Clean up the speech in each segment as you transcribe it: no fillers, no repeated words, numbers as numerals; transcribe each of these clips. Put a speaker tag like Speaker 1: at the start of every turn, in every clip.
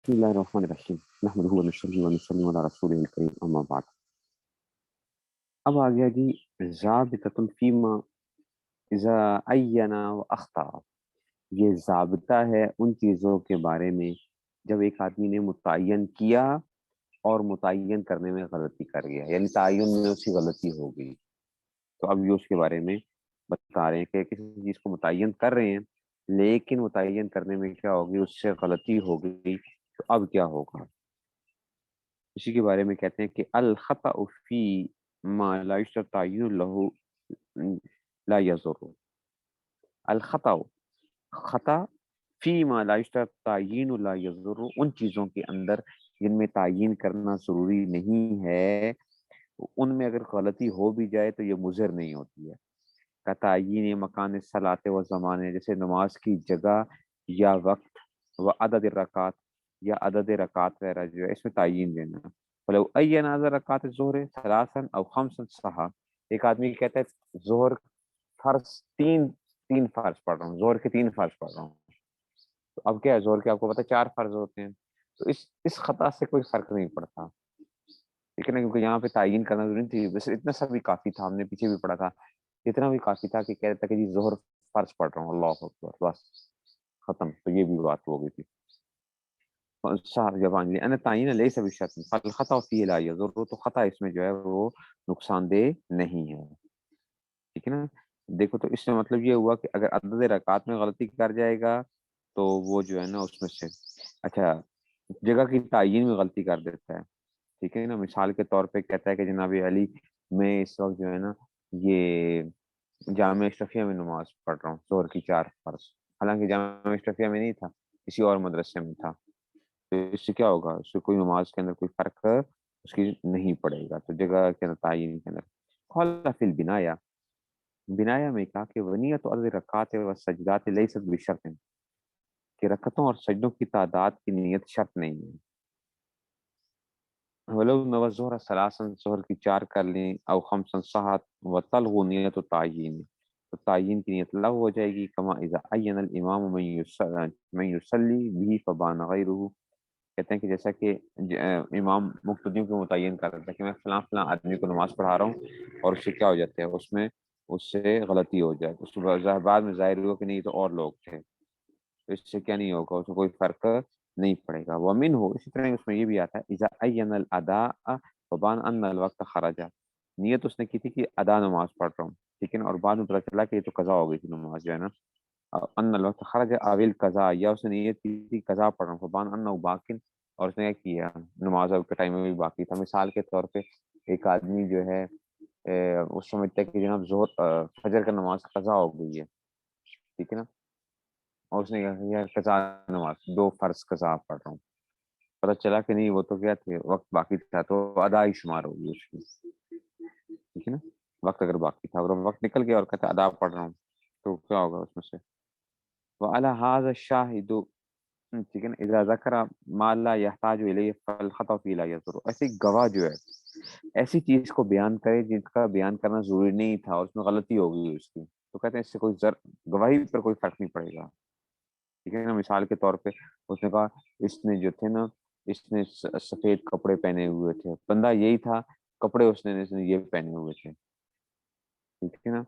Speaker 1: بسم الله الرحمن الرحیم نحمده ونصلی ونسلم علی رسول الکریم اما بعد. اب آ گیا جی ضابطۃ فیما اذا عین و اخطا. یہ ضابطہ ہے ان چیزوں کے بارے میں جب ایک آدمی نے متعین کیا اور متعین کرنے میں غلطی کر گیا، یعنی تعین میں اس کی غلطی ہو گئی، تو اب یہ اس کے بارے میں بتا رہے ہیں کہ کسی چیز کو متعین کر رہے ہیں لیکن متعین کرنے میں کیا ہوگی، اس سے غلطی ہو گئی، تو اب کیا ہوگا اسی کے بارے میں کہتے ہیں کہ الخطأ فی ما لا یستعین له لا یضر. الخطأ، خطا، فی ما لا یستعین لا یضر، ان چیزوں کے اندر جن میں تعین کرنا ضروری نہیں ہے، ان میں اگر غلطی ہو بھی جائے تو یہ مضر نہیں ہوتی ہے. کا تعین مکان صلاۃ و زمانے، جیسے نماز کی جگہ یا وقت، و عدد رکعات یا عدد رکعات وغیرہ جو ہے اس میں تعین دینا. فلو عین عدد رکعات ظہر ثلاثا او خمسا صحا. ایک آدمی کہتا ہے ظہر فرض تین فرض پڑھ رہا ہوں، ظہر کے 3 فرض پڑھ رہا ہوں، تو اب کیا ہے، ظہر کے آپ کو پتا 4 فرض ہوتے ہیں، تو اس خطا سے کوئی فرق نہیں پڑتا، ٹھیک ہے نا، کیونکہ یہاں پہ تعین کرنا ضروری نہیں تھی، بس اتنا سا بھی کافی تھا، ہم نے پیچھے بھی پڑھا تھا، اتنا بھی کافی تھا کہ کہہ رہتا کہ جی ظہر فرض پڑھ رہا ہوں، اللہ اکبر، بس ختم. تو یہ بھی بات ہو گئی تھی. ان تعین لیس بشرط فالخطا فیہ لا یضر، تو خطا اس میں جو ہے وہ نقصان دہ نہیں ہے، ٹھیک ہے نا. دیکھو تو اس سے مطلب یہ ہوا کہ اگر عدد رکعات میں غلطی کر جائے گا تو وہ جو ہے نا اس میں سے اچھا جگہ کی تعین میں غلطی کر دیتا ہے، ٹھیک ہے نا. مثال کے طور پہ کہتا ہے کہ جناب علی میں اس وقت جو ہے نا یہ جامع اشرفیہ میں نماز پڑھ رہا ہوں، ظہر کی 4 فرض، حالانکہ جامع اشرفیہ میں نہیں تھا، کسی اور مدرسے میں تھا، تو اس سے کیا ہوگا، اس سے کوئی نماز کے اندر کوئی فرق اس کی نہیں پڑے گا. تو جگہ کے اندر تعین کے اندر قال فی البنایا، بنایا میں کہا کہ ونیت عدد رکعات و سجدات لیست بشرط، کہ رکعتوں اور سجدوں کی تعداد کی نیت شرط نہیں ہے. ولو نو ظہر ثلاثا، ظہر کی 4 کر لیں، او خمسا صحت و تلغو نیت و تعین، تو تعین کی نیت لغو ہو جائے گی. کما اذا عین الامام من یصلی به فبان غیرہ، کہتے ہیں کہ جیسا کہ امام مقتدیوں کو متعین کر دیتا ہے کہ میں فلاں فلاں آدمی کو نماز پڑھا رہا ہوں، اور اس سے کیا ہو جاتا ہے، اس سے غلطی ہو جائے، اس کے بعد میں ظاہر ہوا کہ نہیں تو اور لوگ تھے، تو اس سے کیا نہیں ہوگا، اس میں کوئی فرق نہیں پڑے گا. ومن ہو، اسی طرح اس میں یہ بھی آتا ہے اذا عین الاداء فبان ان الوقت خرج، نیت اس نے کی تھی کہ ادا نماز پڑھ رہا ہوں، ٹھیک ہے نا، اور بعد میں پتہ چلا کہ یہ تو قضا ہو گئی تھی نماز جو ہے نا، ان الوقت خرج اویل قضا، یا اس نے نیت کی تھی قضا پڑھ رہا ہوں، فبان انه باقن، اور اس نے کیا کیا نماز کے ٹائم میں بھی باقی تھا. مثال کے طور پہ ایک آدمی جو ہے اس سمجھتا ہے کہ جناب ظہر فجر کا نماز قضا ہو گئی ہے، ٹھیک ہے نا، اور اس نے کہا کہ یار قضا نماز 2 فرض قضا پڑھ رہا ہوں، پتہ چلا کہ نہیں وہ تو کیا تھے، وقت باقی تھا، تو ادا ہی شمار ہوگی اس کی، ٹھیک ہے نا. وقت اگر باقی تھا، اگر وقت نکل گیا اور کہتا ادا پڑھ رہا ہوں، تو کیا ہوگا اس میں سے. وعلی هذا الشاہد، ٹھیک ہے نا، اذا ذکر ما لا يحتاج الیہ فالخطا فی لا یضر، ایسی گواہ جو ہے ایسی چیز کو بیان کرے جن کا بیان کرنا ضروری نہیں تھا اور اس میں غلطی ہو گئی اس کی، تو کہتے ہیں اس سے کوئی گواہی پر کوئی فرق نہیں پڑے گا، ٹھیک ہے نا. مثال کے طور پہ اس نے کہا اس نے جو تھے نا، اس نے سفید کپڑے پہنے ہوئے تھے، بندہ یہی تھا، کپڑے اس نے یہ پہنے ہوئے تھے، ٹھیک ہے نا،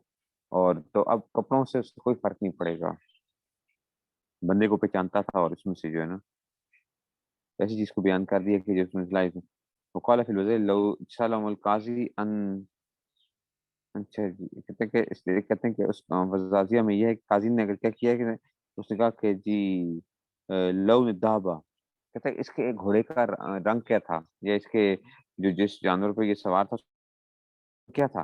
Speaker 1: اور تو اب کپڑوں سے اس کو کوئی فرق نہیں پڑے گا، بندے کو پہچانتا تھا، اور اس میں سے جو ہے نا ایسی چیز کو بیان کر دیا کہ جو اس میں لائف وقال فی الوزیر لو سلم القاضی ان، اچھا جی، کہتے ہیں کہ اس وزازیہ میں یہ ہے کہ قاضی نے اگر کیا کیا کہ اس نے کہا کہ جی لو دابا، کہتے ہیں اس کے گھوڑے کا رنگ کیا تھا، یا اس کے جو جس جانور پہ یہ سوار تھا کیا تھا،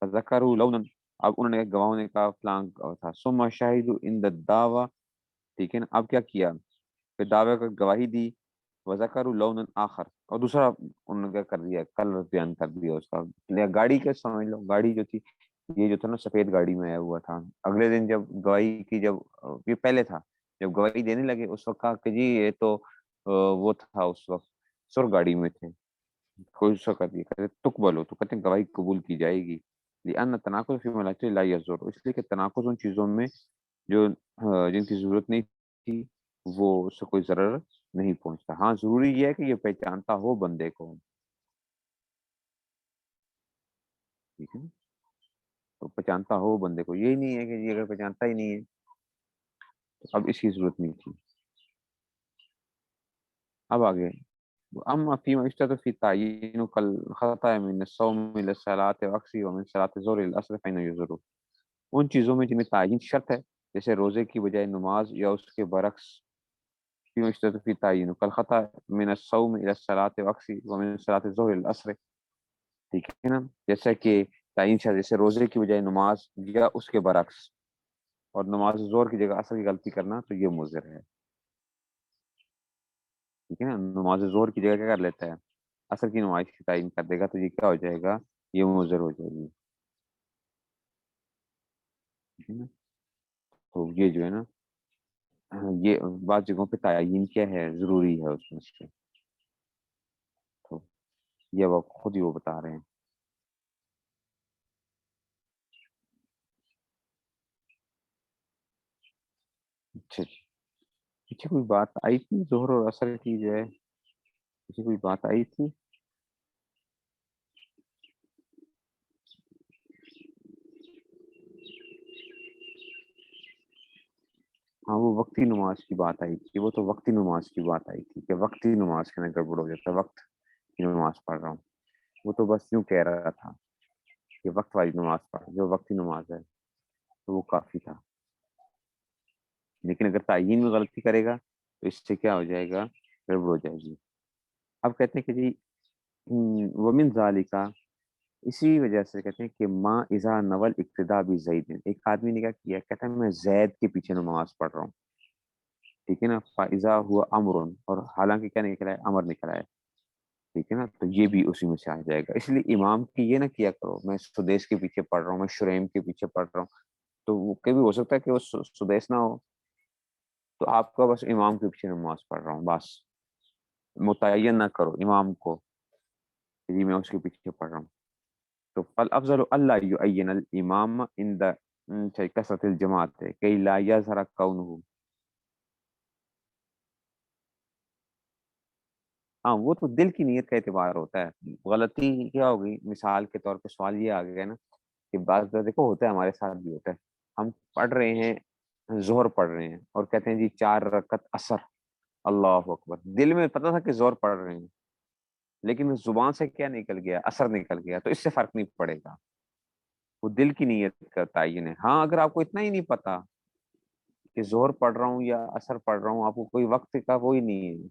Speaker 1: فذکروا لونا، اب انہوں نے گواہوں نے کہا فلاں تھا، ثم شاہد عند الدعوی، ٹھیک ہے نا. اب کیا کیا، پھر دعوے کا گواہی دی، وذکروا لونا آخر، اور دوسرا انہوں نے کیا کر دیا، کلر بیان کر دیا اس کا، گاڑی کا سمجھ لو، گاڑی جو تھی یہ جو تھا نا سفید گاڑی میں آیا ہوا تھا. اگلے دن جب گواہی کی، جب یہ پہلے تھا، جب گواہی دینے لگے اس وقت کہا کہ جی یہ تو وہ تھا اس وقت سر گاڑی میں تھے، کوئی سا کر دیا، کہتے تقبلو، تو کہتے ہیں گواہی قبول کی جائے گی. لأن تناقض فی ملات لا یضر، اس لیے کہ تناقض ان چیزوں میں جو جن کی ضرورت نہیں تھی وہ اس سے کوئی ضرر نہیں پہنچتا. ہاں ضروری یہ ہے کہ یہ پہچانتا ہو بندے کو. ٹھیک ہے نا, تو پہچانتا ہو بندے کو, یہی نہیں ہے کہ یہ اگر پہچانتا ہی نہیں ہے تو اب اس کی ضرورت نہیں تھی. اب آگے, اما فيما يشترط في تعيين كالخطأ من الصوم الى الصلاة واقصی ومن صلاة الظهر الى العصر فإنه يضر. ان چیزوں میں جن میں تعین شرط ہے, جیسے روزے کی بجائے نماز یا اس کے برعکس, فيما يشترط في تعيين كالخطأ من الصوم الى الصلاة واقصی ومن صلاة الظهر الى العصر. ٹھیک ہے نا, جیسا کہ تعین شرط جیسے روزے کی بجائے نماز یا اس کے برعکس, اور نماز ظہر کی جگہ عصر کی غلطی کرنا تو یہ مضر ہے. ٹھیک ہے نا, نماز ظہر کی جگہ کیا کر لیتا ہے, عصر کی نماز کی تعین کر دے گا, تو یہ کیا ہو جائے گا, یہ مضر ہو جائے گی. ٹھیک ہے نا, تو یہ جو ہے نا, یہ بعض جگہوں پہ تعین کیا ہے, ضروری ہے اس میں سے, تو یہ وہ خود ہی وہ بتا رہے ہیں. اچھا جی, پیچھے کوئی بات آئی تھی ظہر اور عصر کی جو ہے, پیچھے کوئی بات آئی تھی. ہاں وہ وقتی نماز کی بات آئی تھی, وہ تو وقتی نماز کی بات آئی تھی کہ وقتی نماز کے اندر گڑبڑ ہو جاتا ہے, وقت کی نماز پڑھ رہا ہوں, وہ تو بس یوں کہہ رہا تھا کہ وقت والی نماز پڑھ, جو وقتی نماز ہے تو وہ کافی تھا. لیکن اگر تعین میں غلطی کرے گا تو اس سے کیا ہو جائے گا, گڑبڑ ہو جائے گی. اب کہتے ہیں کہ جی ومن ذالکا, اسی وجہ سے کہتے ہیں کہ ما اذا نول اقتدا بھی زید, ایک آدمی نے کیا کیا, کہتا ہے میں زید کے پیچھے نماز پڑھ رہا ہوں. ٹھیک ہے نا, فاذا ہوا امر, اور حالانکہ کیا نکلا ہے, امر نکلا ہے. ٹھیک ہے نا, تو یہ بھی اسی میں سے آ جائے گا. اس لیے امام کی یہ نہ کیا کرو میں سدیس کے پیچھے پڑھ رہا ہوں, میں شریم کے پیچھے پڑھ رہا ہوں, تو وہ کبھی ہو سکتا ہے کہ وہ سدیس نہ ہو, تو آپ کا بس امام کے پیچھے نماز پڑھ رہا ہوں, بس متعین نہ کرو امام کو کہ جی میں اس کے پیچھے پڑھ رہا ہوں. تو فالافضل اللہ یعین الامام عند کثرت الجماعت کئی لا یظہر کونہ. ہاں وہ تو دل کی نیت کا اعتبار ہوتا ہے. غلطی کیا ہوگی, مثال کے طور پہ سوال یہ آ گیا نا کہ بعض دیکھو ہوتا ہے, ہمارے ساتھ بھی ہوتا ہے, ہم پڑھ رہے ہیں, ظہر پڑھ رہے ہیں اور کہتے ہیں جی 4 رکعت عصر, اللہ اکبر, دل میں پتہ تھا کہ ظہر پڑھ رہے ہیں, لیکن زبان سے کیا نکل گیا, عصر نکل گیا, تو اس سے فرق نہیں پڑے گا, وہ دل کی نیت کا تعین ہے. ہاں اگر آپ کو اتنا ہی نہیں پتا کہ ظہر پڑھ رہا ہوں یا عصر پڑھ رہا ہوں, آپ کو کوئی وقت کا وہی نہیں ہے,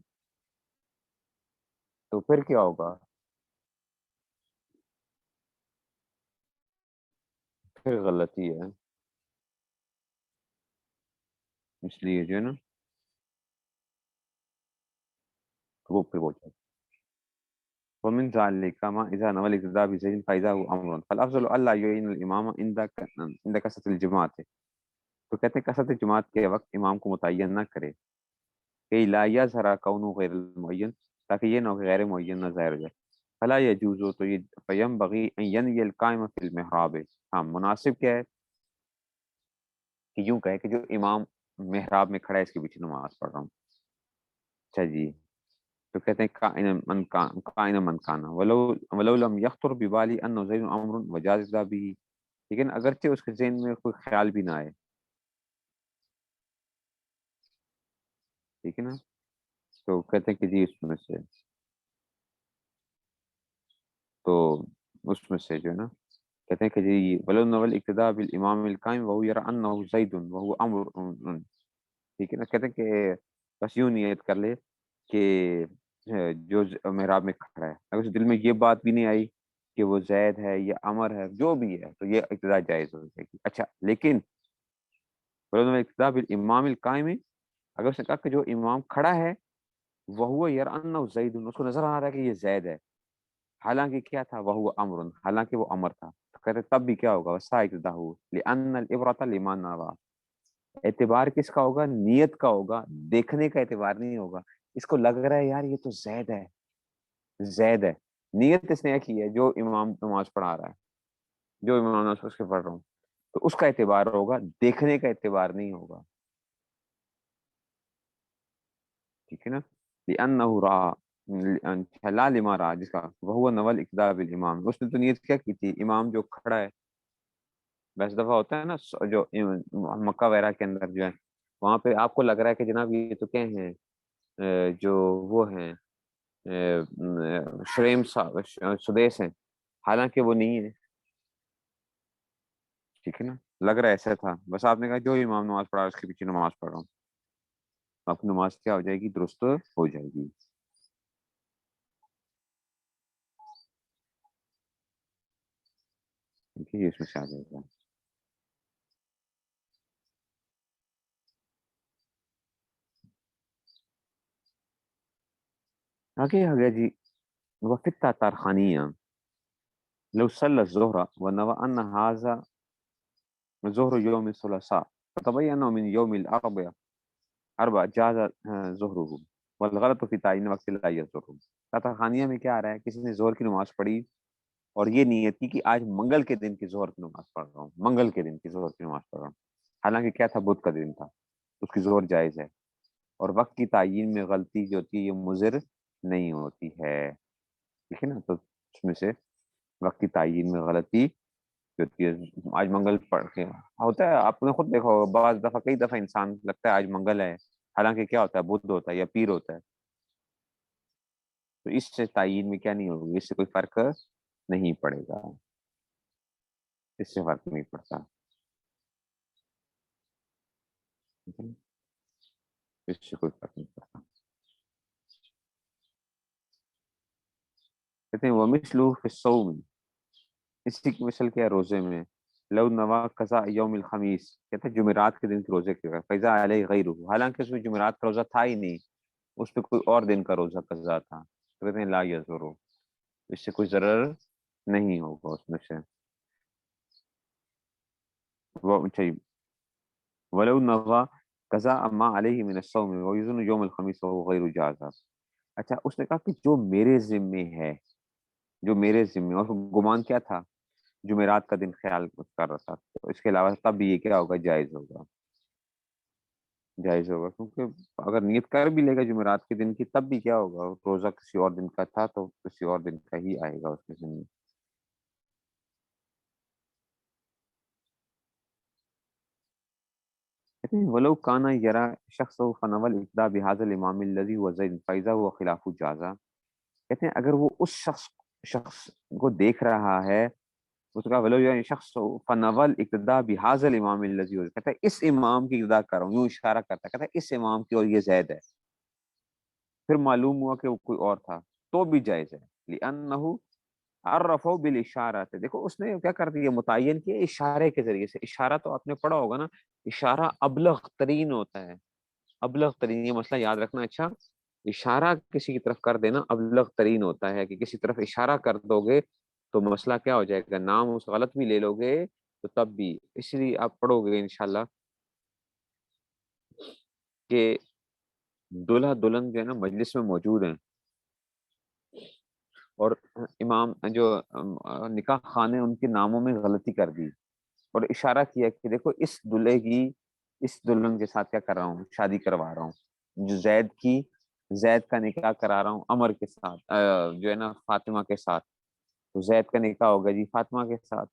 Speaker 1: تو پھر کیا ہوگا, پھر غلطی ہے. اس لیے جو ہے نا وہ پھر وہ جائے. ومن ذلك ما اذا نوى الاقتداء بزيد فاذا هو امر فالافضل الا يعين الامام عند كثرة الجماعت. تو کہتے ہیں کثرت جماعت کے وقت امام کو متعین نہ کرے, کہ لا یظہر کونہ غیر المعین, تاکہ یہ نہ ہو کہ غیر معین نہ ظاہر ہو جائے. فلا یجوز, تو یہ فینبغی ان ینوی القائم فی المحراب. ہاں مناسب کیا ہے کہ یوں کہے کہ جو امام محراب میں کھڑا ہے اس کے پیچھے نماز پڑھ رہا ہوں. اچھا جی, تو کہتے ہیں کائن من کانا ولو لم یخطر ببالی ان زید امر وجاز بھی. لیکن اگرچہ اس کے ذہن میں کوئی خیال بھی نہ آئے, ٹھیک ہے نا, تو کہتے ہیں کہ جی اس میں سے, تو اس میں سے جو ہے نا کہتے ہیں کہ جی ولو نول اقتداء بالامام القائم وهو يرى انه زید وهو امر. ٹھیک ہے نا, کہتے ہیں کہ بس یوں نیت کر لے کہ جو محراب میں کھڑا ہے, اگر اس دل میں یہ بات بھی نہیں آئی کہ وہ زید ہے یا امر ہے, جو بھی ہے, تو یہ اقتداء جائز ہو جائے گی. اچھا لیکن اقتداء بالامام القائم, اگر اس نے کہا کہ جو امام کھڑا ہے وہ یرى انه زید, اس کو نظر آ رہا ہے کہ یہ زید ہے, حالانکہ کیا تھا, وہ امر, حالانکہ وہ امر تھا, تو کہتے تب بھی کیا ہوگا, وسا اقتداء لان العبرۃ لمن نوى. اعتبار کس کا ہوگا, نیت کا ہوگا, دیکھنے کا اعتبار نہیں ہوگا. اس کو لگ رہا ہے یار یہ تو زید ہے, زید ہے, نیت اس نے کی ہے جو امام نماز پڑھا رہا ہے, جو امام نماز اس کے پڑھ رہا ہوں, تو اس کا اعتبار ہوگا, دیکھنے کا اعتبار نہیں ہوگا. ٹھیک ہے نا, لأنه رأى لا لما رأى جس کا وهو نوى الاقتداء بالامام، اس نے تو نیت کیا کی تھی امام جو کھڑا ہے، بس دفعہ ہوتا ہے نا جو مکہ وغیرہ کے اندر جو ہے وہاں پہ آپ کو لگ رہا ہے کہ جناب یہ تو کیا ہیں جو وہ ہیں شریم سدیس ہیں، حالانکہ وہ نہیں ہے، ٹھیک ہے نا، لگ رہا ہے ایسا تھا، بس آپ نے کہا جو امام نماز پڑھا اس کے پیچھے نماز پڑھ رہا ہوں، آپ کی نماز کیا ہو جائے گی؟ درست ہو جائے گی. ٹھیک ہے، یہ اس میں سے آ جائے گا. آگے آ گیا جی، وفی التاتارخانیہ لو صلى الظهر ونوى أن هذا ظهر يوم الثلاثاء فتبين أنه من يوم الأربعاء جاز ظهره والغلط في تعین وقت لا يظهر. تاتارخانیہ میں کیا آ رہا ہے، کسی نے ظہر کی نماز پڑھی اور یہ نیت کی کہ آج منگل کے دن کی ظہر کی نماز پڑھ رہا ہوں، منگل کے دن کی ظہر کی نماز پڑھ رہا ہوں، حالانکہ کیا تھا، بدھ کا دن تھا، اس کی ظہر جائز ہے، اور وقت کی تعین میں غلطی جو ہوتی ہے یہ مضر نہیں ہوتی ہے، ٹھیک ہے نا. تو اس میں سے وقت کی تعین میں غلطی جو ہوتی ہے، آج منگل پڑھ کے ہوتا ہے، آپ نے خود دیکھا ہوگا بعض دفعہ، کئی دفعہ انسان لگتا ہے آج منگل ہے، حالانکہ کیا ہوتا ہے، بدھ ہوتا ہے یا پیر ہوتا ہے. تو اس سے تعین میں کیا نہیں ہوگی، اس سے کوئی فرق نہیں پڑے گا، اس سے فرق نہیں پڑتا، ٹھیک ہے نا؟ اس سے کوئی فرق نہیں پڑتا. کہتے ہیں وَمِثْلُهُ فِي الصَّوْمِ، اسی کی مثل کیا ہے روزے میں، لو نوا قضا یوم الخمیس، کہتے ہیں جمعرات کے دن کے روزے کے فیضا علیہ غیرہ، حالانکہ اس میں جمعرات کا روزہ تھا ہی نہیں، اس پہ کوئی اور دن کا روزہ قضا تھا، تو کہتے ہیں لا یضر، اس سے کوئی ضرر نہیں ہوگا اس میں سے. وہ چاہیے ولو نوا قضا ما علیہ من الصوم ویظن یوم الخمیس وهو غیر جازا. اچھا اس نے کہا کہ جو میرے ذمے ہے، جو میرے ذمے، اور گمان کیا تھا، جمعرات کا دن خیال کر رہا تھا، تو اس کے علاوہ تب بھی یہ کیا ہوگا، جائز ہوگا، جائز ہوگا، کیونکہ اگر نیت کر بھی لے گا جمعرات کے دن کی تب بھی کیا ہوگا، روزہ کسی اور دن کا تھا تو کسی اور دن کا ہی آئے گا اس کے ذمہ. کہتے ہیں ولو کانا یرا شخص فنول اقدا بهذا الامام الذي هو زید فاذا هو خلاف جازا. کہتے ہیں اگر وہ اس شخص کو دیکھ رہا ہے، اس کا ولو یہ شخص فنول اقتدا بهذا الامام الذي هو، کہتا ہے اس امام کی اقتدا کر رہا ہوں، یوں اشارہ کرتا ہے، کہتا ہے اس امام کی اور یہ زید ہے، پھر معلوم ہوا کہ وہ کوئی اور تھا تو بھی جائز ہے، لانه عرفو بالاشارہ. دیکھو اس نے کیا کر دیا، متعین کیا اشارے کے ذریعے سے. اشارہ تو آپ نے پڑھا ہوگا نا، اشارہ ابلغ ترین ہوتا ہے، ابلغ ترین، یہ مسئلہ یاد رکھنا. اچھا، اشارہ کسی کی طرف کر دینا ابلغ ترین ہوتا ہے، کہ کسی طرف اشارہ کر دو گے تو مسئلہ کیا ہو جائے گا، نام اس غلط بھی لے لو گے تو تب بھی. اس لیے آپ پڑھو گے انشاءاللہ کہ دلہا دلہن جو ہے نا مجلس میں موجود ہیں، اور امام جو نکاح خانے ان کے ناموں میں غلطی کر دی، اور اشارہ کیا کہ دیکھو اس دلہے کی، اس دلہن کے ساتھ کیا کر رہا ہوں، شادی کروا رہا ہوں، جو زید کی، زید کا نکاح کرا رہا ہوں عمر کے ساتھ، جو ہے نا فاطمہ کے ساتھ، تو زید کا نکاح ہوگا جی فاطمہ کے ساتھ.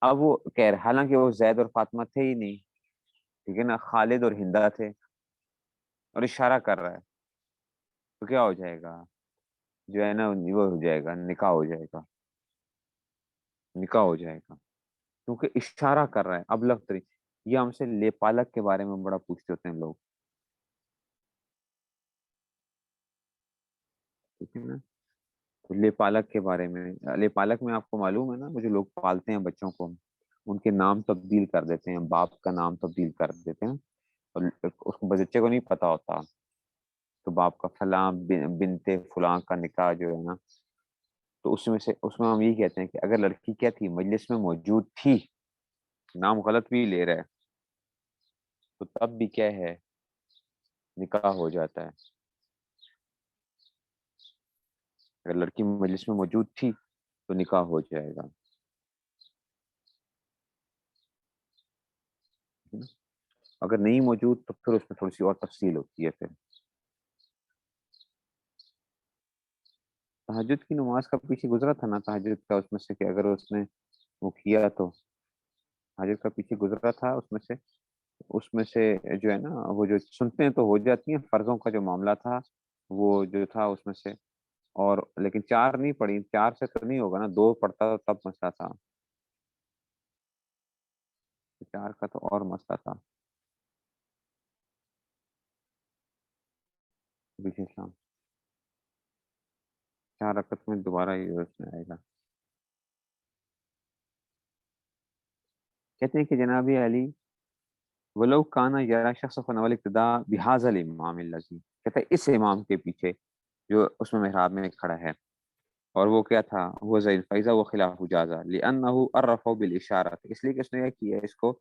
Speaker 1: اب وہ کہہ رہے حالانکہ وہ زید اور فاطمہ تھے ہی نہیں، ٹھیک ہے نا، خالد اور ہندا تھے، اور اشارہ کر رہا ہے، تو کیا ہو جائے گا، جو ہے نا وہ ہو جائے گا، نکاح ہو جائے گا، نکاح ہو جائے گا، کیونکہ اشارہ کر رہا ہے ابلغ ترین. یہ ہم سے لے پالک کے بارے میں بڑا پوچھتے ہوتے ہیں لوگ، ٹھیک ہے نا. تو لے پالک کے بارے میں، لے پالک میں آپ کو معلوم ہے نا، وہ جو لوگ پالتے ہیں بچوں کو، ان کے نام تبدیل کر دیتے ہیں، باپ کا نام تبدیل کر دیتے ہیں، اور اس کو بچے کو نہیں پتا ہوتا، تو باپ کا فلاں بنتے فلاں کا نکاح جو ہے نا، تو اس میں سے، اس میں ہم یہ کہتے ہیں کہ اگر لڑکی کیا تھی، مجلس میں موجود تھی، نام غلط بھی لے رہا ہے، تو تب بھی کیا ہے، نکاح ہو جاتا ہے. اگر لڑکی مجلس میں موجود تھی تو نکاح ہو جائے گا. اگر نہیں موجود تو پھر اس میں تھوڑی سی اور تفصیل ہوتی ہے پھر. تہجد کی نماز کا پیچھے گزرا تھا نا، تہجد کا اس میں سے کہ اگر اس نے وہ کیا تو تہجد کا پیچھے گزرا تھا، اس میں سے جو ہے نا وہ جو سنتے ہیں تو ہو جاتی ہیں، فرضوں کا جو معاملہ تھا وہ جو تھا اس میں سے، اور لیکن چار نہیں پڑھی، چار سے تو نہیں ہوگا نا، دو پڑھتا تو تب مسئلہ تھا، چار کا تو اور مسئلہ تھا پیچھے شام، 4 رکعت میں دوبارہ یہ اس میں آئے گا۔ کہتے ہیں کہ جناب علی ولو کانا یرا شخص فن ابتدا بحاظ الامام الذی، کہتے ہیں اس امام کے پیچھے جو اس میں محراب میں کھڑا ہے، اور وہ کیا تھا، وہ زید فیضا وہ خلاف جازا لانه عرفه بالاشارہ، اس لیے کہ اس نے یہ کیا ہے، اس کو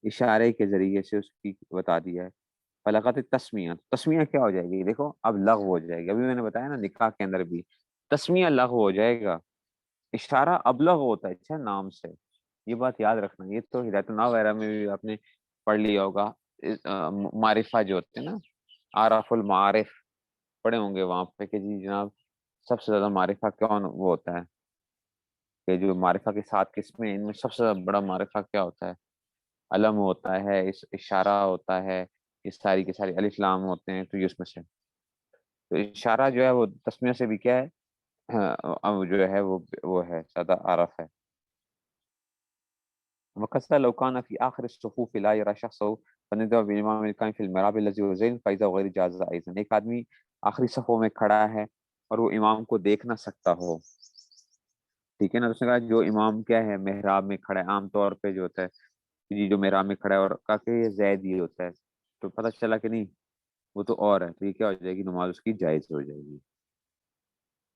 Speaker 1: اشارے کے ذریعے سے اس کی بتا دیا ہے۔ فلغت تسمیہ، تسمیہ کیا ہو جائے گی، دیکھو اب لغو ہو جائے گی، ابھی میں نے بتایا نا نکاح کے اندر بھی تسمیہ لغو ہو جائے گا، اشارہ ابلغ ہوتا ہے اچھا نام سے، یہ بات یاد رکھنا، یہ تو ہدایت النحو وغیرہ میں بھی آپ نے پڑھ لیا ہوگا، معرفہ جو ہوتے ہیں نا، عارف المعارف پڑھے ہوں گے وہاں پہ کہ جی جناب سب سے زیادہ معرفہ کون وہ ہوتا ہے، کہ جو معرفہ کے 7 قسمیں ہیں ان میں سب سے بڑا معرفہ کیا ہوتا ہے، علم ہوتا ہے، اشارہ ہوتا ہے، یہ ساری کے ساری الف لام ہوتے ہیں، تو یہ اس میں سے تو اشارہ جو ہے وہ تسمیہ سے بھی کیا ہے، اب جو ہے وہ ہے زیادہ عارف ہے۔ وقصد لو كان في آخر الصفوف لا يرى شخصه فندع بإمام كان في المراب الذي هو زين فإذا غير جاز أيضا، ایک آدمی آخری صفوں میں کھڑا ہے اور وہ امام کو دیکھ نہ سکتا ہو، ٹھیک ہے نا، تو اس نے کہا جو امام کیا ہے محراب میں کھڑا ہے، عام طور پہ جو ہوتا ہے کہ جی جو محراب میں کھڑا ہے اور کہا کہ یہ زید ہی ہوتا ہے، تو پتہ چلا کہ نہیں وہ تو اور ہے، تو یہ کیا ہو جائے گی، نماز اس کی جائز ہو جائے گی،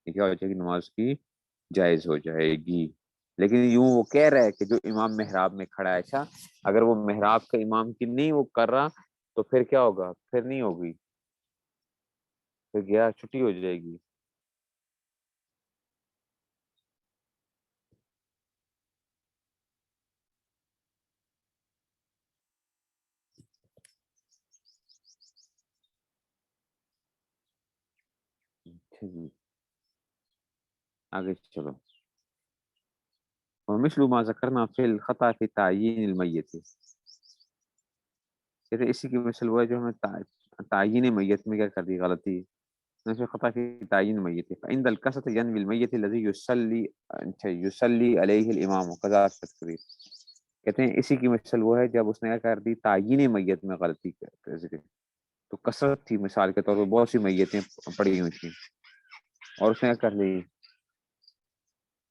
Speaker 1: یہ کیا ہو جائے گی، نماز کی جائز ہو جائے گی۔ لیکن یوں وہ کہہ رہا ہے کہ جو امام محراب میں کھڑا ہے، اچھا اگر وہ محراب کا امام کی نہیں وہ کر رہا تو پھر کیا ہوگا، پھر نہیں ہوگی، پھر گیا چھٹی ہو جائے گی۔ اچھا جی آگے چلو، ومثل ما ذکرنا فی الخطا فی تعیین المیت، کہتے ہیں اسی کی مثل وہ ہے جو ہمیں تعیین میت میں کیا کر دی غلطی، نفی خطا فی تعیین میت فعند الکسرۃ ینوی المیت الذی یصلی علیہ الامام قضاء التکبیر، کہتے ہیں اسی کی مثل وہ ہے جب اس نے کیا کر دی تعیین میت میں غلطی کا ذکر، تو کثرت تھی مثال کے طور پر بہت سی میتیں پڑی ہوئی تھیں اور اس نے کیا کر لی،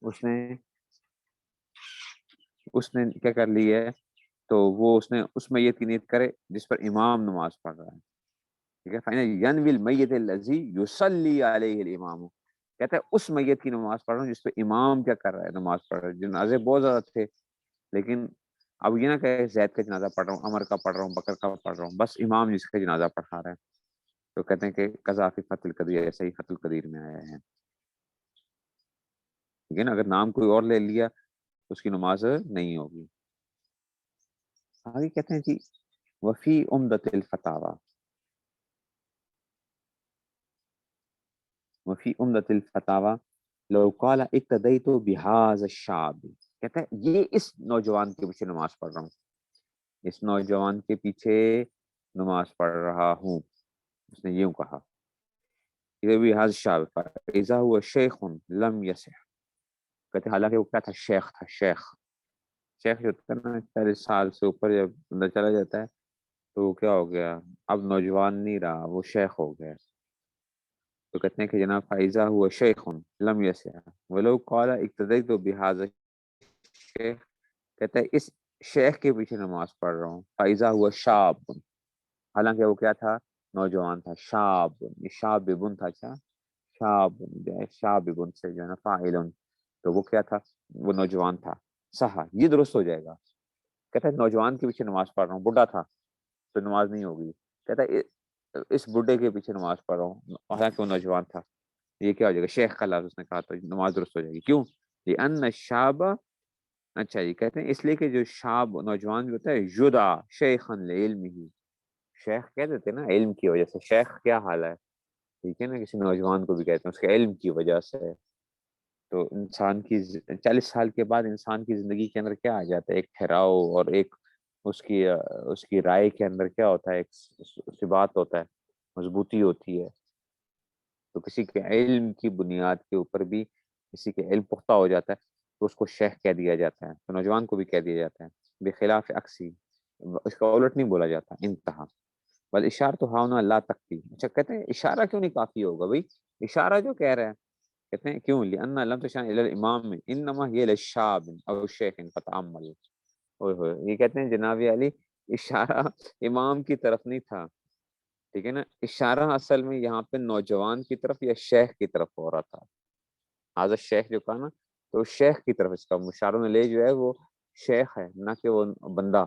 Speaker 1: اس نے اس نے کیا کر لی ہے، تو وہ اس نے اس میت کی نیت کرے جس پر امام نماز پڑھ رہا ہے، ٹھیک ہے، فَإِنَّ يَنْوِي الْمَيِّتَ الَّذِي يُصَلِّي عَلَيْهِ الْإِمَامُ، کہتا ہے اس میت کی نماز پڑھ رہا ہوں جس پہ امام کیا کر رہا ہے، نماز پڑھ رہا ہے، جنازے بہت زیادہ تھے، لیکن اب یہ نہ کہ زید کا جنازہ پڑھ رہا ہوں، عمر کا پڑھ رہا ہوں، بکر کا پڑھ رہا ہوں، بس امام جس کا جنازہ پڑھا رہا ہے، تو کہتے ہیں کہ قضا فی فتح القدیر، ایسا ہی فتح القدیر میں آیا ہے، ٹھیک ہے نا، اگر نام کوئی اور لے لیا اس کی نماز نہیں ہوگی۔ آگے کہتے ہیں جی وفی عمدۃ الفتاوی، وفی عمدۃ الفتاوی لو قال اقتدیت بهذا الشاب، کہتا ہے یہ اس نوجوان کے پیچھے نماز پڑھ رہا ہوں، اس نوجوان کے پیچھے نماز پڑھ رہا ہوں، اس نے یوں کہا کہ بهذا الشاب فاذا هو شیخ لم يصح، کہتے ہیں حالانکہ وہ کیا تھا، شیخ تھا، شیخ، شیخ جو ہوتا ہے نا 40 سال سے اوپر جب بندہ چلا جاتا ہے تو وہ کیا ہو گیا، اب نوجوان نہیں رہا، وہ شیخ ہو گیا، تو کہتے ہیں کہ جناب فائزہ ہوا شیخ لم یسع ولو قال اقتدیت بهذا الشیخ، کہتا ہے اس شیخ کے پیچھے نماز پڑھ رہا ہوں، فائزہ ہوا شاب، حالانکہ وہ کیا تھا، نوجوان تھا، شاب، یہ شاب بن تھا، اچھا شاب جو ہے شاب بن سے جو ہے نا فاعل، تو وہ کیا تھا، وہ نوجوان تھا، صحا یہ درست ہو جائے گا، کہتا ہے نوجوان کے پیچھے نماز پڑھ رہا ہوں، بوڑھا تھا تو نماز نہیں ہوگی، کہتا ہے اس بڈھے کے پیچھے نماز پڑھ رہا ہوں حالانکہ وہ نوجوان تھا، یہ کیا ہو جائے گا، شیخ کا لفظ اس نے کہا تو نماز درست ہو جائے گی، کیوں، لأن الشاب، اچھا یہ کہتے ہیں اس لیے کہ جو شاب نوجوان جو ہوتا ہے یدعا شیخا لعلمہ، شیخ کہہ دیتے ہیں نا علم کی وجہ سے، شیخ کیا حال ہے، ٹھیک ہے نا، کسی نوجوان کو بھی کہتے ہیں اس کے علم کی وجہ سے، تو انسان کی 40 سال کے بعد انسان کی زندگی کے اندر کیا آ جاتا ہے؟ ایک ٹھہراؤ اور ایک اس کی رائے کے اندر کیا ہوتا ہے؟ ایک ثبات ہوتا ہے، مضبوطی ہوتی ہے۔ تو کسی کے علم کی بنیاد کے اوپر بھی کسی کے علم پختہ ہو جاتا ہے تو اس کو شیخ کہہ دیا جاتا ہے، تو نوجوان کو بھی کہہ دیا جاتا ہے، بخلاف عکسی اس کا الٹ نہیں بولا جاتا، انتہا بل اشارہ تو ہاؤنا لا تکفی۔ اچھا کہتے ہیں اشارہ کیوں نہیں کافی ہوگا بھائی؟ اشارہ جو کہہ رہا ہے، کہتے ہیں کیوں؟ لأن لم تشان الی الامام میں انما هي للشاب او شیخ فتعمل۔ اوئے ہوئے، یہ کہتے ہیں جناب علی اشارہ امام کی طرف نہیں تھا، ٹھیک ہے نا، اشارہ اصل میں یہاں پہ نوجوان کی طرف یا شیخ کی طرف ہو رہا تھا۔ حضرت شیخ جو کہا نا، تو شیخ کی طرف اس کا مشارون لے جو ہے وہ شیخ ہے، نہ کہ وہ بندہ۔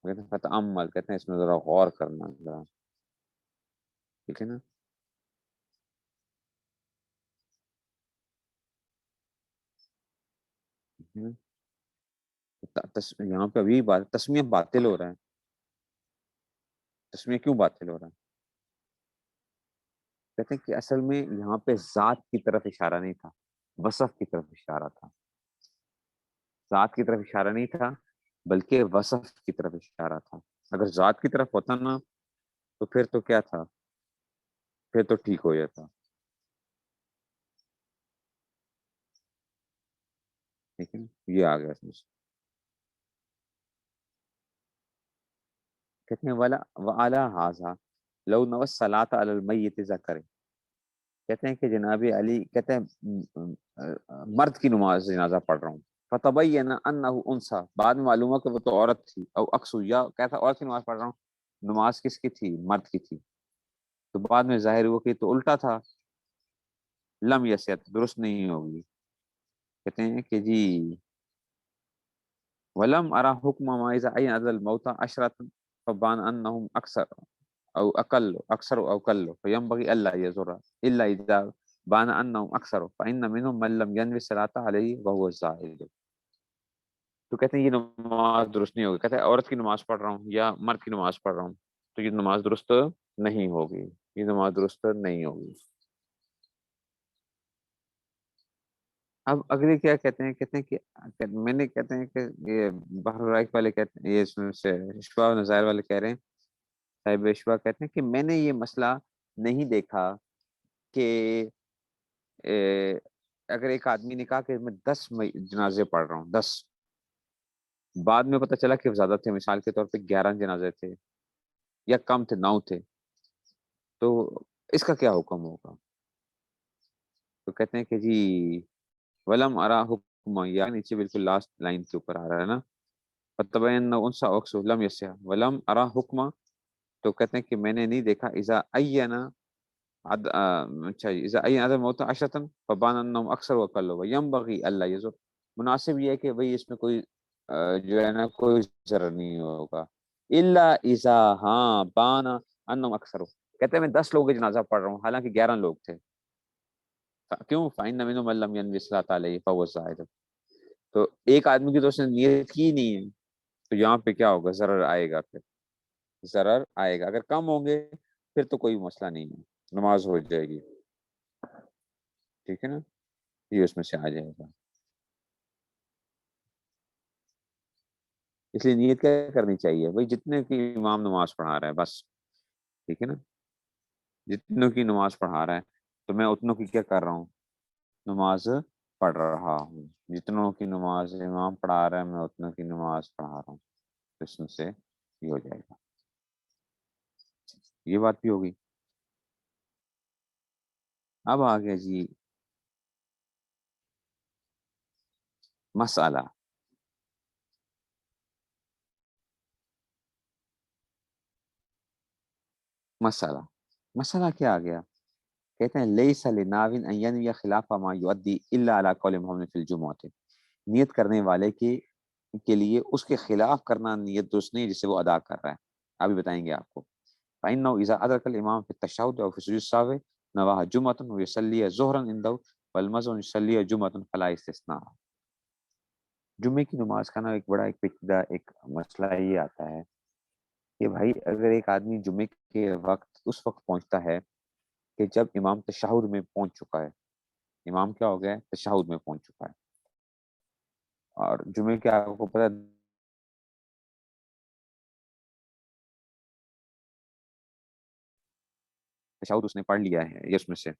Speaker 1: کہتے ہیں فتعمل، کہتے ہیں اس میں ذرا غور کرنا ذرا، ٹھیک ہے نا۔ یہاں پہ ابھی بات تسمیہ باطل ہو رہا ہے، تسمیہ کیوں باطل ہو رہا ہے؟ کہتے ہیں کہ اصل میں یہاں پہ ذات کی طرف اشارہ نہیں تھا، وصف کی طرف اشارہ تھا، ذات کی طرف اشارہ نہیں تھا بلکہ وصف کی طرف اشارہ تھا۔ اگر ذات کی طرف ہوتا نا تو پھر تو کیا تھا، پھر تو ٹھیک ہو جاتا، ٹھیک ہے نا؟ یہ آ گیا اس میں سے۔ کہتے ہیں ولا وعلی ھذا لو نوى الصلاة علی المیت ذکر، کہتے ہیں کہ جناب علی کہتے ہیں مرد کی نماز جنازہ پڑھ رہا ہوں، فتبین انہ انثى، بعد میں معلوم ہوا کہ وہ تو عورت تھی، او اکسو، یا کہتا عورت کی نماز پڑھ رہا ہوں، نماز کس کی تھی؟ مرد کی تھی، تو بعد میں ظاہر ہوا کہ تو الٹا تھا، لم یسیت، درست نہیں ہوگی۔ کہتے ہیں کہ جی ولم ارى حکم ما اذا عين عدد الموتى عشرة فبان انهم اکثر او اقل، اکثر او اقل فينبغي الا يزور الا اذا بان انهم اکثر فان منهم من لم ينوي الصلاة عليه وهو زائد۔ تو کہتے ہیں یہ نماز درست نہیں ہوگی، کہتے ہیں عورت کی نماز پڑھ رہا ہوں یا مرد کی نماز پڑھ رہا ہوں تو یہ نماز درست نہیں ہوگی، یہ نماز درست نہیں ہوگی۔ اب اگلے کیا کہتے ہیں؟ کہتے ہیں کہ میں نے، کہتے ہیں کہ یہ بحر الرائق والے کہتے ہیں، یہ اس میں سے اشباع و نظائر والے کہہ رہے ہیں، صاحب اشباع کہتے ہیں کہ میں نے یہ مسئلہ نہیں دیکھا کہ اے، اگر ایک آدمی نے کہا کہ میں 10 جنازے پڑھ رہا ہوں، 10، بعد میں پتہ چلا کہ زیادہ تھے، مثال کے طور پہ 11 جنازے تھے یا کم تھے، 9 تھے، تو اس کا کیا حکم ہوگا؟ تو کہتے ہیں کہ جی ولم ارا حکم، یا نیچے بالکل لاسٹ لائن کے اوپر آ رہا ہے نا، فتبین انسا اوکس لم یسع ولم ارا حکما، تو کہتے ہیں کہ میں نے نہیں دیکھا اذا اینا اچھا اذا این عدد موت عشرۃ فبان انهم اکثر وقل وینبغي الا یزر، مناسب یہ ہے کہ بھئی اس میں کوئی جو ہے نا کوئی ضرر نہیں ہوگا، الا اذا، ہاں بان انهم اکثر، کہتے ہیں میں 10 لوگوں کا جنازہ پڑھ رہا ہوں حالانکہ 11 لوگ تھے، کیوں؟ فإن منهم من لم ينوي الصلاة عليه فهو زائد، تو ایک آدمی کی تو اس نے نیت کی نہیں ہے، تو یہاں پہ کیا ہوگا؟ ضرر آئے گا، پھر ضرر آئے گا، اگر کم ہوں گے پھر تو کوئی مسئلہ نہیں ہے، نماز ہو جائے گی، ٹھیک ہے نا، یہ اس میں سے آ جائے گا۔ اس لیے نیت کیا کرنی چاہیے بھائی؟ جتنے کی امام نماز پڑھا رہا ہے بس، ٹھیک ہے نا، جتنوں کی نماز پڑھا رہا ہے تو میں اتنوں کی کیا کر رہا ہوں؟ نماز پڑھ رہا ہوں، جتنوں کی نماز امام پڑھا رہا ہے میں اتنوں کی نماز پڑھا رہا ہوں، تو اس میں سے یہ ہو جائے گا، یہ بات بھی ہوگی۔ اب آ گیا جی مسئلہ، مسئلہ مسئلہ کیا آ گیا؟ کہتے ہیں لیس لناوin ان ینوی خلاف ما یؤدی الا علی قول محمد فی الجمعہ، نیت کرنے والے کے لیے اس کے خلاف کرنا نیت درست نہیں جسے وہ ادا کر رہا ہے، ابھی بتائیں گے آپ کو۔ فإنه إذا أدرك الإمام في التشهد أو في سجود السهو نواها جمعة ويصلي ظهرا عنده والمزون يصلي جمعة فلا استثناء۔ جمعے کی نماز کا نا ایک بڑا ایک پیچیدہ ایک مسئلہ یہ آتا ہے کہ بھائی اگر ایک آدمی جمعے کے وقت اس وقت پہنچتا ہے کہ جب امام تشہد میں پہنچ چکا ہے، امام کیا ہو گیا ہے؟ تشہد میں پہنچ چکا ہے. اور جمعے کے آپ کو پتہ ہے تشہد اس نے پڑھ لیا ہے یا اس میں سے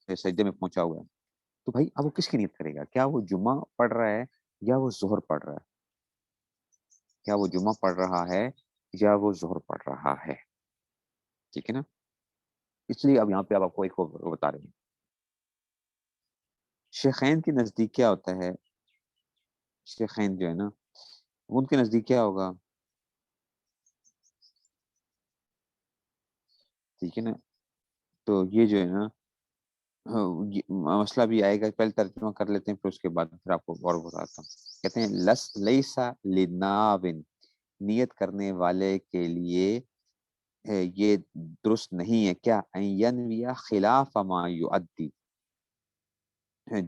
Speaker 1: سجدے میں پہنچا ہوا ہے. تو بھائی اب وہ کس کی نیت کرے گا؟ کیا وہ جمعہ پڑھ رہا ہے یا وہ ظہر پڑھ رہا ہے؟ کیا وہ جمعہ پڑھ رہا ہے یا وہ ظہر پڑھ رہا ہے؟ ٹھیک ہے نا. اس لیے اب یہاں پہ اب آپ کو ایک اور بتا رہے ہیں. شیخین کے نزدیک کیا ہوتا ہے؟ شیخین جو ہے نا ان کے نزدیک کیا ہوگا؟ ٹھیک ہے نا. تو یہ جو ہے نا مسئلہ بھی آئے گا. پہلے ترجمہ کر لیتے ہیں پھر اس کے بعد پھر آپ کو اور بتاتا ہوں. کہتے ہیں لس لیسا لناون، نیت کرنے والے کے لیے یہ درست نہیں ہے کیا ان ینوی خلاف ما یؤدی،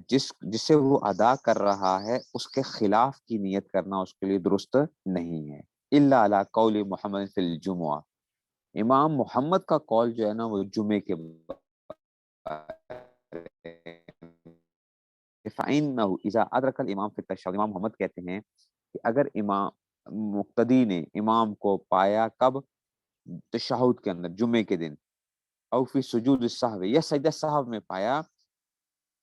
Speaker 1: جس سے وہ ادا کر رہا ہے اس کے خلاف کی نیت کرنا اس کے لیے درست نہیں ہے. الا علی قول محمد فی الجمعہ، امام محمد کا قول جو ہے نا وہ جمعے کے فَإِنَّهُ إِذَا أَدْرَكَ الْإِمَامَ فِي التَّشَهُّدِ، امام محمد کہتے ہیں کہ اگر امام مقتدی نے امام کو پایا کب؟ تشہد کے اندر جمعے کے دن، او فی سجود السہو یا سجدہ سہو میں پایا،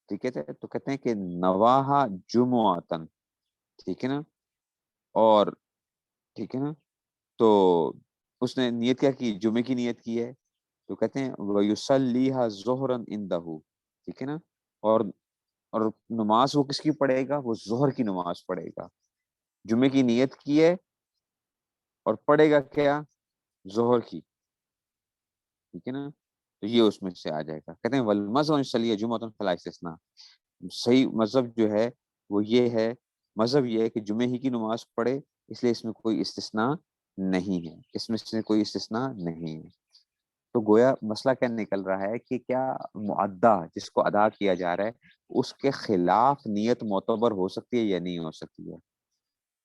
Speaker 1: ٹھیک ہے، تو کہتے ہیں کہ نواہا جمعتن، ٹھیک ہے نا. اور ٹھیک ہے نا تو اس نے نیت کیا کی؟ جمعے کی نیت کی ہے. تو کہتے ہیں وَيُصَلِّيهَا ظُهْرًا عِندَهُ، ٹھیک ہے نا. اور اور نماز وہ کس کی پڑھے گا؟ وہ ظہر کی نماز پڑھے گا. جمعے کی نیت کی ہے اور پڑھے گا کیا؟ ظہر کی. ٹھیک ہے نا. تو یہ اس میں سے آ جائے گا. کہتے ہیں وَالْمَذْهَبُ أَنْ يُصَلِّيَ جُمْعَةً فَلَا اسْتِثْنَاءَ، صحیح مذہب جو ہے وہ یہ ہے، مذہب یہ ہے کہ جمعے ہی کی نماز پڑھے، اس لیے اس میں کوئی استثناء نہیں ہے. اس میں سے کوئی استثناء نہیں ہے. تو گویا مسئلہ کیا نکل رہا ہے کہ کیا معدہ جس کو ادا کیا جا رہا ہے اس کے خلاف نیت معتبر ہو سکتی ہے یا نہیں ہو سکتی ہے؟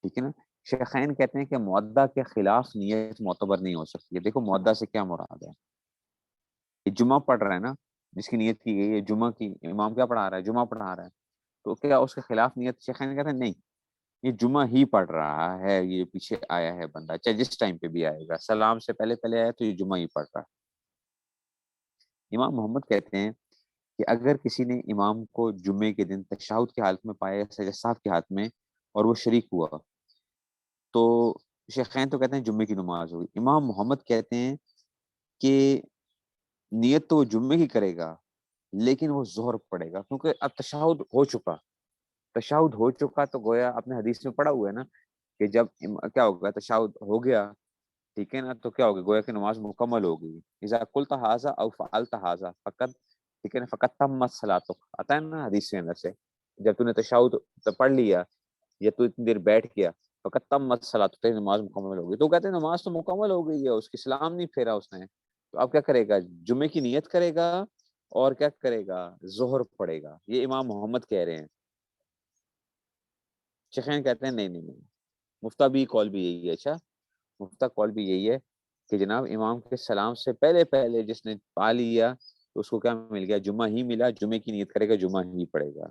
Speaker 1: ٹھیک ہے نا. شیخین کہتے ہیں کہ معدہ کے خلاف نیت معتبر نہیں ہو سکتی ہے. دیکھو معدہ سے کیا مراد ہے؟ یہ جمعہ پڑھ رہا ہے نا، جس کی نیت کی گئی ہے جمعہ کی، امام کیا پڑھا رہا ہے؟ جمعہ پڑھا رہا ہے. تو کیا اس کے خلاف نیت؟ شیخین کہتے ہیں نہیں، یہ جمعہ ہی پڑھ رہا ہے. یہ پیچھے آیا ہے بندہ چاہے جس ٹائم پہ بھی آئے گا، سلام سے پہلے پہلے آیا تو یہ جمعہ ہی پڑھ رہا ہے. امام محمد کہتے ہیں کہ اگر کسی نے امام کو جمعے کے دن تشہد کی حالت میں پایا یا سجدہ سہو کی حالت میں اور وہ شریک ہوا تو شیخین تو کہتے ہیں جمعے کی نماز ہوگی. امام محمد کہتے ہیں کہ نیت تو وہ جمعے کی کرے گا لیکن وہ ظہر پڑے گا، کیونکہ اب تشہد ہو چکا. تشہد ہو چکا تو گویا اپنے حدیث میں پڑھا ہوا ہے نا کہ جب کیا ہوگا؟ تشہد ہو گیا، ٹھیک ہے نا، تو کیا ہوگا؟ گویا کہ نماز مکمل ہو گئی. اذا قلت ھذا او فعلت ھذا فقط، ٹھیک ہے نا، فقط تمت صلاتک، آتا ہے نا حدیث کے اندر سے، جب تو نے تشہد پڑھ لیا یا تو اتنی دیر بیٹھ گیا، فقط تمت صلاتک، تیری نماز مکمل ہو گئی. تو کہتے ہیں نماز تو مکمل ہو گئی ہے، اس کی سلام نہیں پھیرا اس نے. تو اب کیا کرے گا؟ جمعے کی نیت کرے گا اور کیا کرے گا؟ ظہر پڑھے گا. یہ امام محمد کہہ رہے ہیں. شیخین کہتے ہیں نہیں نہیں نہیں، مفتہ بھی کال بھی یہی ہے. اچھا، مفتہ کال بھی یہی ہے کہ جناب امام کے سلام سے پہلے پہلے جس نے پا لیا تو اس کو کیا مل گیا؟ جمعہ ہی ملا. جمعے کی نیت کرے گا، جمعہ ہی پڑھے گا.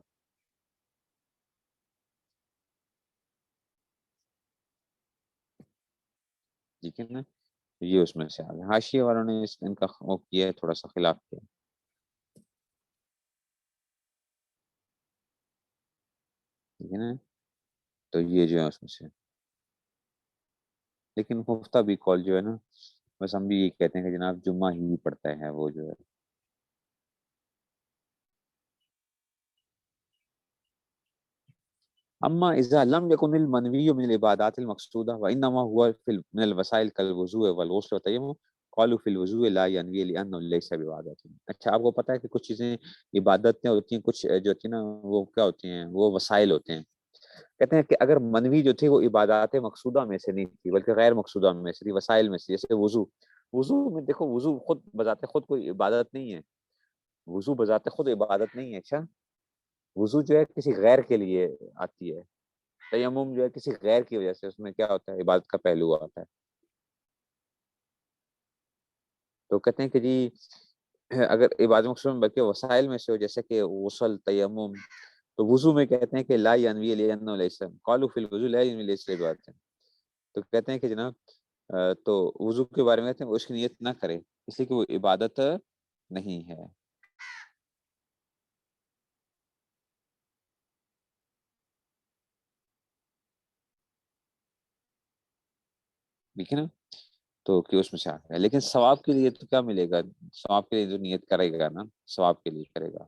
Speaker 1: ٹھیک ہے نا. یہ اس میں سے آ گیا. حاشیے والوں نے ان کا وہ کیا ہے، تھوڑا سا خلاف کیا. ٹھیک ہے نا. تو یہ جو ہے اس میں سے، لیکن مفتہ بھی کال جو ہے نا، بس ہم بھی یہ کہتے ہیں کہ جناب جمعہ ہی پڑھتا ہے وہ جو ہے. اما اذا لم يكن المنوي من العبادات المقصوده وانما هو من الوسائل كالوضوء والغسل والتيمم قالوا في الوضوء لا ينوي لانه ليس بعبادت. اچھا، آپ کو پتہ ہے کہ کچھ چیزیں عبادتیں ہوتی ہیں، کچھ جو ہوتی ہیں نا وہ کیا ہوتی ہیں؟ وہ وسائل ہوتے ہیں. کہتے ہیں کہ اگر منوی جو تھی وہ عبادات مقصودہ میں سے نہیں تھی بلکہ غیر مقصودہ میں سے تھی، وسائل میں سے. جیسے وضو، وضو میں دیکھو وضو خود بذات خود کوئی عبادت نہیں ہے. وضو بذات خود عبادت نہیں ہے. اچھا، وضو جو ہے کسی غیر کے لیے آتی ہے. تیمم جو ہے کسی غیر کی وجہ سے، اس میں کیا ہوتا ہے؟ عبادت کا پہلو آتا ہے. تو کہتے ہیں کہ جی اگر عبادت مقصود میں بلکہ وسائل میں سے ہو، جیسے کہ غسل، تیمم، تو وضو میں کہتے ہیں کہ لا ینوی لأنه ليس قالوا في الوضو لا ينوي ليس عبادت، تو کہتے ہیں کہ جناب تو وضو کے بارے میں کہتے ہیں وہ اس کی نیت نہ کرے اس لیے کہ وہ عبادت نہیں ہے. ٹھیک ہے نا، تو کہ اس میں سے آ ہے، لیکن ثواب کے لیے تو کیا ملے گا؟ ثواب کے لیے جو نیت کرے گا نا، ثواب کے لیے کرے گا،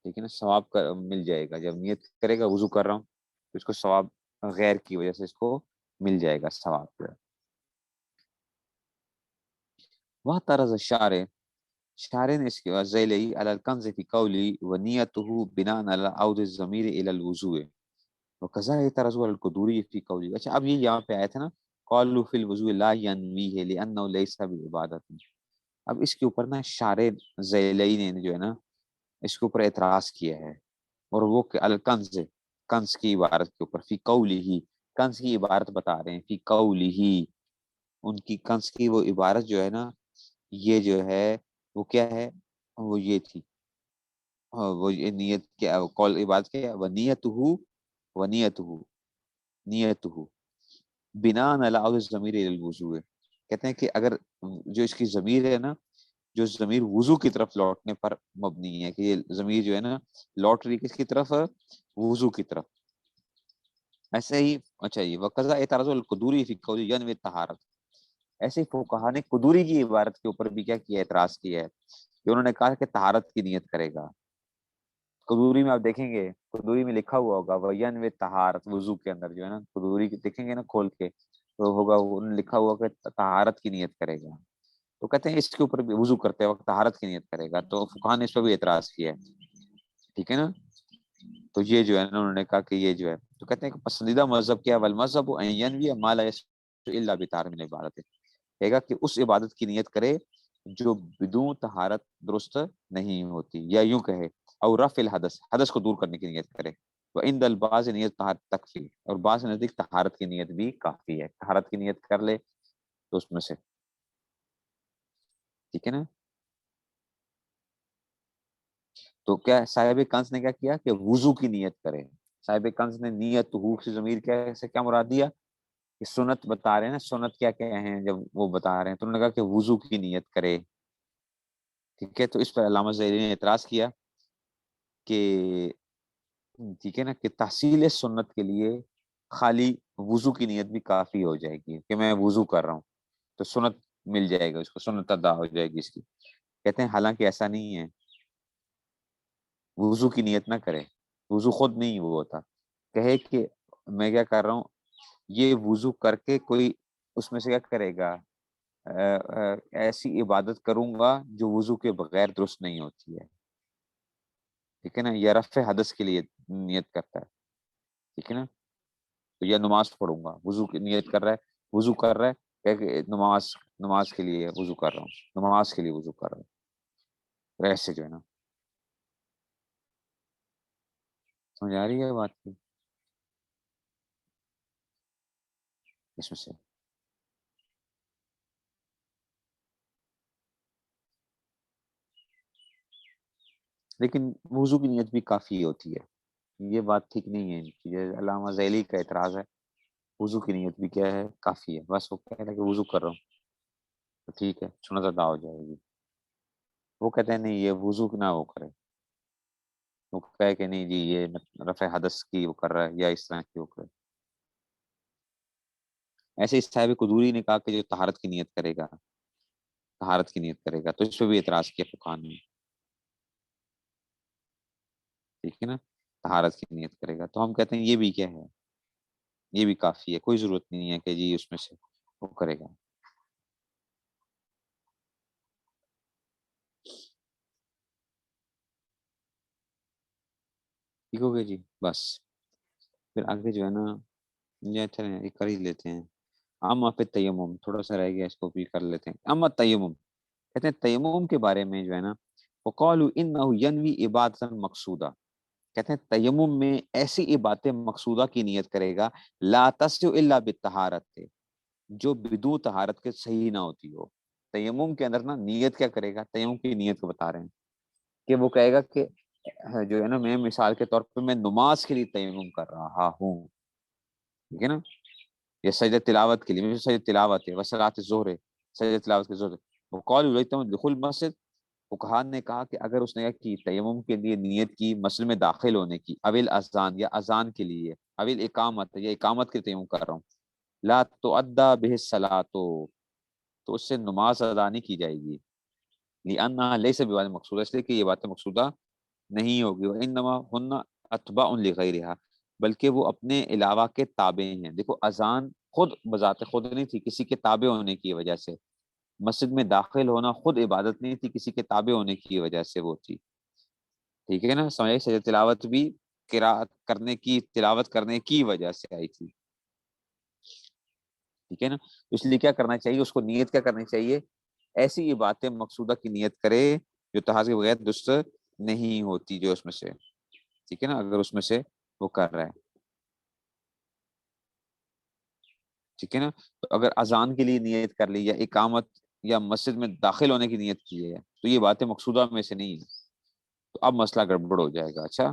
Speaker 1: ٹھیک ہے نا، ثواب کا مل جائے گا. جب نیت کرے گا وضو کر رہا ہوں تو اس کو ثواب غیر کی وجہ سے اس کو مل جائے گا ثواب جو ہے. وہ طرز الشارع، شارع نے اس کے بعد ذیلی علی الکنز فی قولی ونیتہ بناء علی عود الضمیر الی الوضوء وکذا طرز القدوری فی قولی. اچھا اب یہ یہاں پہ آیا تھا نا قالوا فی الوضوء لا ینویہ لانہ لیس بعبادت، اب اس کے اوپر نا شارع ذیلی نے جو ہے نا اس کے اوپر اعتراض کیا ہے، اور وہ کہ الکنز، کنز کی عبارت کے اوپر، فی قولی ہی، کنز کی عبارت بتا رہے ہیں، فی قولی ہی، ان کی کنز کی وہ عبارت جو ہے نا یہ جو ہے وہ کیا ہے، وہ یہ تھی، وہ یہ نیت کیا قول عبادت کیا وہ نیت ہو، وہ نیت ہو بنا علی ضمیر الوضوء، کہتے ہیں کہ اگر جو اس کی ضمیر ہے نا، جو ضمیر وضو کی طرف لوٹنے پر مبنی ہے، کہ یہ ضمیر جو ہے نا لوٹ رہی کس کی طرف؟ وضو کی طرف. ایسے ہی اچھا یہ وقضا اعتراض القدوری فی قول ینوی طہارت، ایسے ہی فقہا نے قدوری کی عبارت کے اوپر بھی کیا کیا، اعتراض کیا ہے، کہ انہوں نے کہا کہ طہارت کی نیت کرے گا. قدوری میں آپ دیکھیں گے، قدوری میں لکھا ہوا ہوگا وینوی طہارت، وضو کے اندر جو ہے نا قدوری دیکھیں گے نا کھول کے تو ہوگا انہوں نے لکھا ہوا کہ طہارت کی نیت کرے گا. تو کہتے ہیں اس کے اوپر بھی وضو کرتے وقت طہارت کی نیت کرے گا، تو فقہا نے اس پہ بھی اعتراض کیا ہے. ٹھیک ہے نا، تو یہ جو ہے نا انہوں نے کہا کہ یہ جو ہے، تو کہتے ہیں کہ پسندیدہ مذہب کیا، والمذہب ان ینوی ما لا یصح الا بطہارۃ من عبادت، کہے گا کہ اس عبادت کی نیت کرے جو بدون طہارت درست نہیں ہوتی، یا یوں کہے اور رفع الحدث، حدث کو دور کرنے کی نیت کرے. وہ عند البعض نیت طہارت تکفی، اور بعض نزدیک طہارت کی نیت بھی کافی ہے، طہارت کی نیت کر لے تو اس میں سے. ٹھیک ہے نا، تو کیا صاحب کنز نے کیا کیا کہ وضو کی نیت کرے. صاحب کنز نے نیت حقوق سے ضمیر کیا سے کیا مراد دیا کہ سنت بتا رہے ہیں نا، سنت کیا کیا ہیں جب وہ بتا رہے ہیں تو انہوں نے کہا کہ وضو کی نیت کرے. ٹھیک ہے، تو اس پر علامہ زہری نے اعتراض کیا کہ ٹھیک ہے نا کہ تحصیل سنت کے لیے خالی وضو کی نیت بھی کافی ہو جائے گی، کہ میں وضو کر رہا ہوں تو سنت مل جائے گا، اس کو سنت ادا ہو جائے گی اس کی. کہتے ہیں حالانکہ ایسا نہیں ہے، وضو کی نیت نہ کرے، وضو خود نہیں وہ ہوتا، کہے کہ میں کیا کر رہا ہوں، یہ وضو کر کے کوئی اس میں سے کیا کرے گا، ایسی عبادت کروں گا جو وضو کے بغیر درست نہیں ہوتی ہے. ٹھیک ہے نا، یا رفع حدث کے لیے نیت کرتا ہے. ٹھیک ہے نا، تو یا نماز پڑھوں گا، وضو کی نیت کر رہا ہے، وضو کر رہا ہے کہ نماز کے لیے وضو کر رہا ہوں، نماز کے لیے وضو کر رہا ہوں، ایسے جو ہے نا. سمجھ آ رہی ہے بات کی اس میں سے؟ لیکن وضو کی نیت بھی کافی ہوتی ہے، یہ بات ٹھیک نہیں ہے ان کی، یہ علامہ ذیلی کا اعتراض ہے. وضو کی نیت بھی کیا ہے کافی ہے، بس وہ کہہ رہا ہے کہ وضو کر رہا ہوں تو ٹھیک ہے سنت ادا ہو جائے گی. وہ کہتے ہیں نہیں، یہ وضو نہ وہ کرے، وہ کہے کہ نہیں جی یہ رفع حدث کی وہ کر رہا ہے یا اس طرح کی وہ کرے. ایسے اس صاحب قدوری نے کہا کہ جو طہارت کی نیت کرے گا، طہارت کی نیت کرے گا، تو اس پہ بھی اعتراض کیا فقہا نے. ٹھیک ہے نا، طہارت کی نیت کرے گا، تو ہم کہتے ہیں یہ بھی کیا ہے، یہ بھی کافی ہے، کوئی ضرورت نہیں ہے کہ جی اس میں سے وہ کرے گا. ٹھیک ہو گیا جی، بس پھر آگے جو ہے نا یہ اچھا ہے، یہ کر ہی لیتے ہیں. اما پہ تیمم تھوڑا سا رہ گیا، اس کو بھی کر لیتے ہیں. اما تیمم، کہتے ہیں تیمم کے بارے میں جو ہے نا وقالوا انه ينوي عبادتا مقصودہ، کہتے ہیں تیمم میں ایسی عبادت مقصودہ کی نیت کرے گا لا تصح الا بالطہارت، جو بدون طہارت کے صحیح نہ ہوتی ہو. تیمم کے اندر نا نیت کیا کرے گا، تیمم کی نیت کو بتا رہے ہیں کہ وہ کہے گا کہ جو ہے نا میں مثال کے طور پہ میں نماز کے لیے تیمم کر رہا ہوں، ٹھیک ہے نا، یا سجدہ تلاوت کے لیے، سجدہ تلاوت ہے وصلاۃ الظہر ہے، سجدہ تلاوت کے ظہر ہے، وہ قول الیتم دخول مسجد، فقہا نے کہا کہ اگر اس نے کی تیمم کے لیے نیت کی مسجد میں داخل ہونے کی، اویل اذان یا اذان کے لیے، اویل اقامت یا اقامت کے لیے تیمم کر رہا ہوں، لا تؤدى به الصلاۃ، تو اس سے نماز ادا نہیں کی جائے گی، لأنها ليس بواد مقصودہ، اس لیے کہ یہ باتیں مقصودہ نہیں ہوگی، وانما ہن اتباع لغیرها، بلکہ وہ اپنے علاوہ کے تابع ہیں۔ دیکھو اذان خود بذات خود نہیں تھی، کسی کے تابع ہونے کی وجہ سے، مسجد میں داخل ہونا خود عبادت نہیں تھی، کسی کے تابع ہونے کی وجہ سے وہ تھی، ٹھیک ہے نا، سمجھے، سجدہ تلاوت بھی قراءت کرنے کی، تلاوت کرنے کی وجہ سے آئی تھی، ٹھیک ہے نا، اس لیے کیا کرنا چاہیے اس کو، نیت کیا کرنی چاہیے، ایسی یہ باتیں مقصودہ کی نیت کرے جو تحاز کے بغیر درست نہیں ہوتی، جو اس میں سے، ٹھیک ہے نا، اگر اس میں سے وہ کر رہا ہے، ٹھیک ہے نا، تو اگر اذان کے لیے نیت کر لی یا اقامت یا مسجد میں داخل ہونے کی نیت کی ہے تو یہ باتیں مقصودہ میں سے نہیں ہے، تو اب مسئلہ گڑبڑ ہو جائے گا۔ اچھا،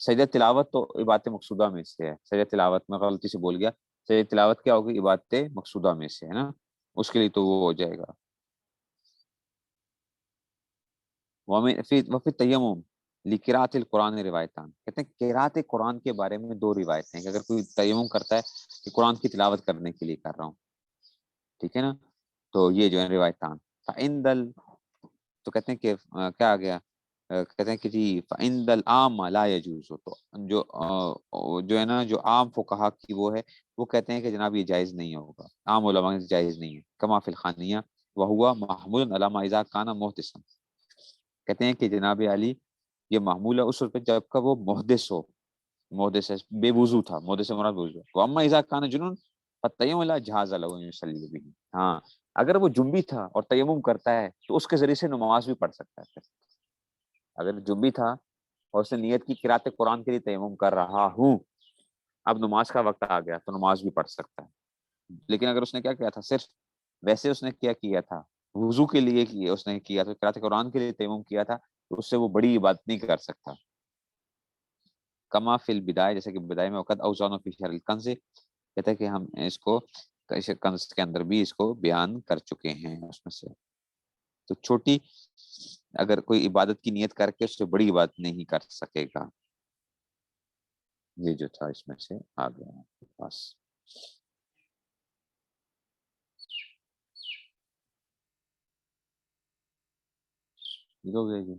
Speaker 1: سجدہ تلاوت تو عبادت مقصودہ میں سے ہے، سجدہ تلاوت میں غلطی سے بول گیا، سجدہ تلاوت کیا ہوگی، عبادت مقصودہ میں سے ہے نا، اس کے لیے تو وہ ہو جائے گا۔ وفی تیمم لقراءۃ القرآن روایتان، کہتے ہیں قراءت قرآن کے بارے میں دو روایتیں ہیں کہ اگر کوئی تیمم کرتا ہے کہ قرآن کی تلاوت کرنے کے لیے کر رہا ہوں، ٹھیک ہے نا، تو یہ جو ہے روایتان، فعندل، تو کہتے ہیں کہ کیا آ گیا، کہتے ہیں کہ جی فعند العام لا يجوز، تو جو ہے نا جو عام فقہا کی وہ ہے، وہ کہتے ہیں کہ جناب یہ جائز نہیں ہوگا، عام علماء سے جائز نہیں ہے، کما فی الخانیہ وہوا محمول علی ما اذا کان محدثا، کہتے ہیں کہ جناب علی یہ معمول ہے اس وقت جب کا وہ محدث ہو، محدث ہے بے وضو تھا، محدث سے مراد بے وضو، واما اذا کان جنون فتیمم لا جهاز له ان يصلي به، ہاں اگر وہ جنبی تھا اور تیمم کرتا ہے تو اس کے ذریعے سے نماز بھی پڑھ سکتا ہے، اگر جنبی تھا اور اس نے نیت کی قرات قرآن کے لیے تیمم کر رہا ہوں، اب نماز کا وقت آ گیا تو نماز بھی پڑھ سکتا ہے، لیکن اگر اس نے کیا کیا تھا، صرف ویسے اس نے کیا کیا تھا، وضو کے لیے کیا اس نے کیا تھا، قرات قرآن کے لیے تیمم کیا تھا، تو اس سے وہ بڑی عبادت نہیں کر سکتا، کما فی البدایہ، جیسے کہ بدایہ میں وقت اوزان فی شرح الکنز، کہتا ہے کہ ہم اس کو کنز کے اندر بھی اس کو بیان کر چکے ہیں، اس میں سے تو چھوٹی اگر کوئی عبادت کی نیت کر کے اس سے بڑی عبادت نہیں کر سکے گا، یہ جو تھا اس میں سے آ گیا بس، ہو گیا جی۔